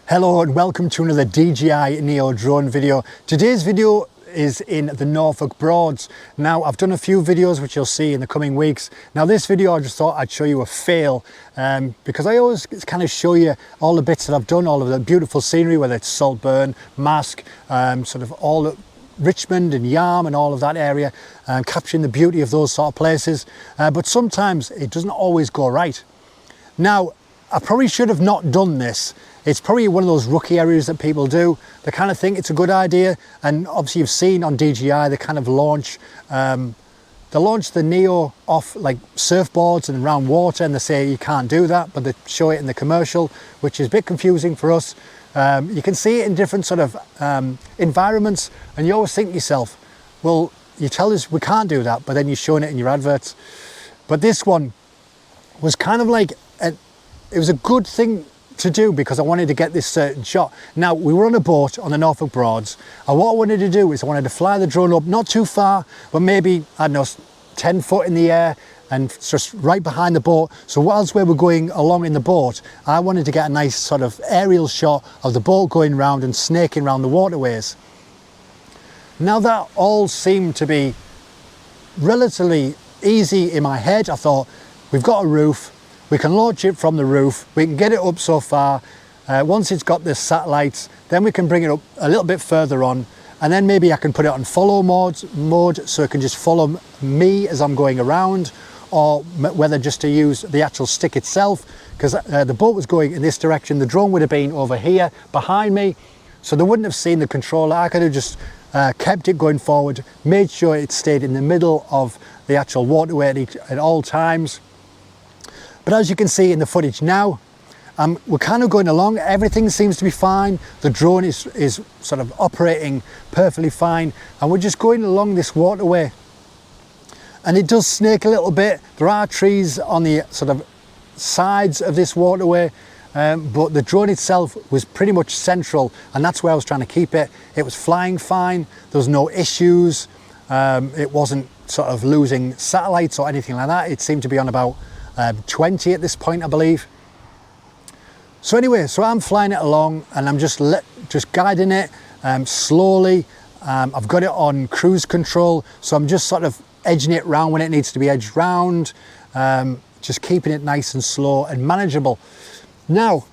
Hello and welcome to another DJI Neo Drone video. Today's video is in the Norfolk Broads. Now I've done a few videos which you'll see in the coming weeks. Now this video I just thought I'd show you a fail because I always kind of show you all the bits that I've done, all of the beautiful scenery, whether it's Saltburn, Mask, sort of all the Richmond and Yarm and all of that area, capturing the beauty of those sort of places. But sometimes it doesn't always go right. Now I probably should have not done this. It's probably one of those rookie areas that people do. They kind of think it's a good idea, and obviously you've seen on DJI they kind of launch the Neo off like surfboards and around water, and they say you can't do that, but they show it in the commercial, which is a bit confusing for us. You can see it in different sort of environments, and you always think to yourself, well, you tell us we can't do that, but then you're showing it in your adverts. But this one was kind of like it was a good thing to do because I wanted to get this certain shot. Now we were on a boat on the Norfolk Broads, and what I wanted to do is I wanted to fly the drone up not too far, but maybe, I don't know, 10 foot in the air and just right behind the boat. So whilst we were going along in the boat, I wanted to get a nice sort of aerial shot of the boat going round and snaking around the waterways. Now that all seemed to be relatively easy in my head. I thought, we've got a roof, we can launch it from the roof, we can get it up so far. Once it's got the satellites, then we can bring it up a little bit further on, and then maybe I can put it on follow mode so it can just follow me as I'm going around, or whether just to use the actual stick itself, because the boat was going in this direction, the drone would have been over here behind me, so they wouldn't have seen the controller. I could have just kept it going forward, made sure it stayed in the middle of the actual waterway at all times. But as you can see in the footage now, we're kind of going along, everything seems to be fine, the drone is sort of operating perfectly fine, and we're just going along this waterway. And it does snake a little bit, there are trees on the sort of sides of this waterway, but the drone itself was pretty much central, and that's where I was trying to keep it. It was flying fine, there was no issues, it wasn't sort of losing satellites or anything like that. It seemed to be on about 20 at this point, I believe. So anyway, so I'm flying it along and I'm just guiding it slowly. I've got it on cruise control, so I'm just sort of edging it round when it needs to be edged round, just keeping it nice and slow and manageable. Now,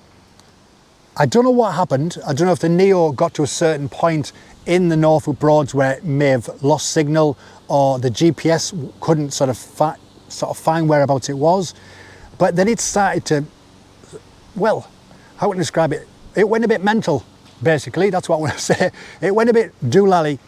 I don't know what happened. I don't know if the Neo got to a certain point in the Norfolk Broads where it may have lost signal, or the GPS couldn't sort of find whereabouts it was, but then it started to, well, how can I describe it? It went a bit mental, basically. That's what I want to say. It went a bit doolally.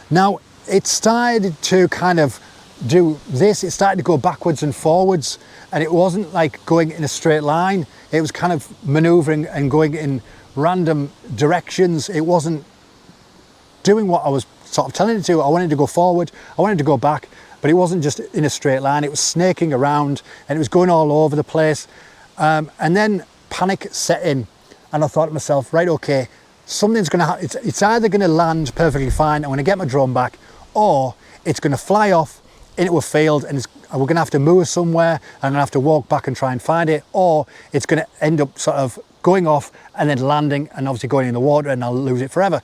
Now it started to kind of do this. It started to go backwards and forwards, and it wasn't like going in a straight line. It was kind of maneuvering and going in random directions. It wasn't doing what I was sort of telling it to. I wanted to go forward, I wanted to go back, but it wasn't just in a straight line. It was snaking around and it was going all over the place. And then panic set in, and I thought to myself, right, okay, something's gonna happen. It's either gonna land perfectly fine, I'm gonna get my drone back, or it's gonna fly off into a field and we're gonna have to move somewhere and I'm gonna have to walk back and try and find it, or it's gonna end up sort of going off and then landing and obviously going in the water and I'll lose it forever.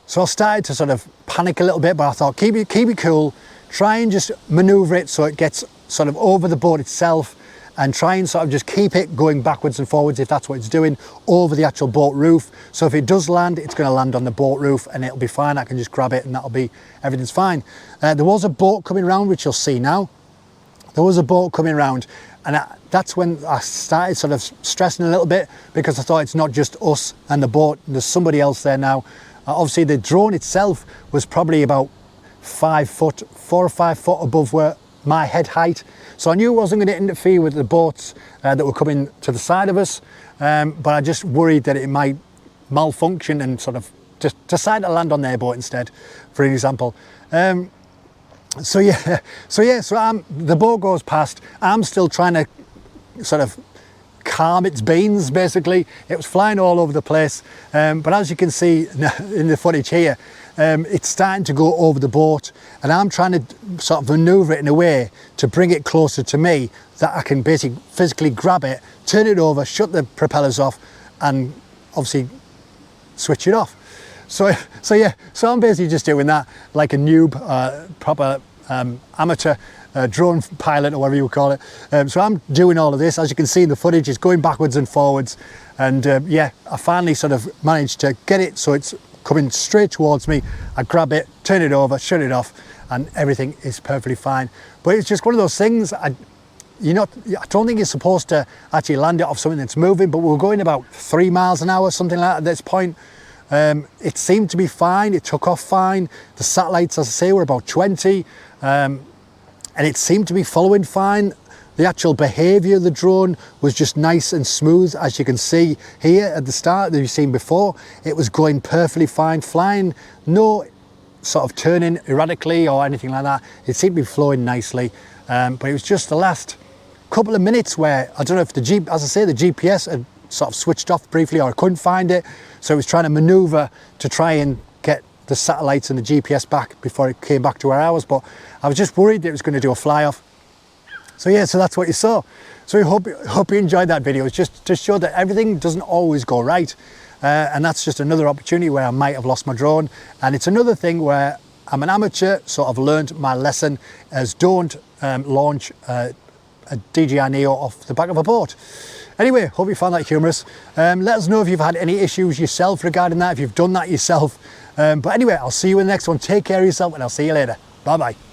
So I started to sort of panic a little bit, but I thought, keep it cool, try and just maneuver it so it gets sort of over the boat itself, and try and sort of just keep it going backwards and forwards if that's what it's doing, over the actual boat roof. So if it does land, it's going to land on the boat roof and it'll be fine. I can just grab it and everything's fine. There was a boat coming around, which you'll see now. There was a boat coming around, and that's when I started sort of stressing a little bit, because I thought it's not just us and the boat, there's somebody else there now. Obviously the drone itself was probably about 4 or 5 foot above where my head height, so I knew it wasn't going to interfere with the boats that were coming to the side of us, but I just worried that it might malfunction and sort of just decide to land on their boat instead, for example. The boat goes past, I'm still trying to sort of calm its beans, basically. It was flying all over the place, but as you can see in the footage here, it's starting to go over the boat, and I'm trying to sort of maneuver it in a way to bring it closer to me that I can basically physically grab it, turn it over, shut the propellers off, and obviously switch it off. So I'm basically just doing that like a noob, proper amateur drone pilot, or whatever you would call it. So I'm doing all of this. As you can see in the footage, it's going backwards and forwards, and yeah, I finally sort of managed to get it so it's coming straight towards me. I grab it, turn it over, shut it off, and everything is perfectly fine. But it's just one of those things, I don't think you're supposed to actually land it off something that's moving, but we're going about 3 miles an hour, something like that at this point. It seemed to be fine, it took off fine. The satellites, as I say, were about 20, and it seemed to be following fine. The actual behaviour of the drone was just nice and smooth, as you can see here at the start that you've seen before. It was going perfectly fine, flying, no sort of turning erratically or anything like that. It seemed to be flowing nicely, but it was just the last couple of minutes where, I don't know if the GPS had sort of switched off briefly, or I couldn't find it. So it was trying to maneuver to try and get the satellites and the GPS back before it came back to where I was, but I was just worried that it was going to do a fly off. So yeah, so that's what you saw. So I hope you enjoyed that video. It's just to show that everything doesn't always go right. And that's just another opportunity where I might have lost my drone. And it's another thing where I'm an amateur, sort of learned my lesson as don't launch a DJI Neo off the back of a boat. Anyway, hope you found that humorous. Let us know if you've had any issues yourself regarding that, if you've done that yourself. But anyway, I'll see you in the next one. Take care of yourself, and I'll see you later. Bye bye.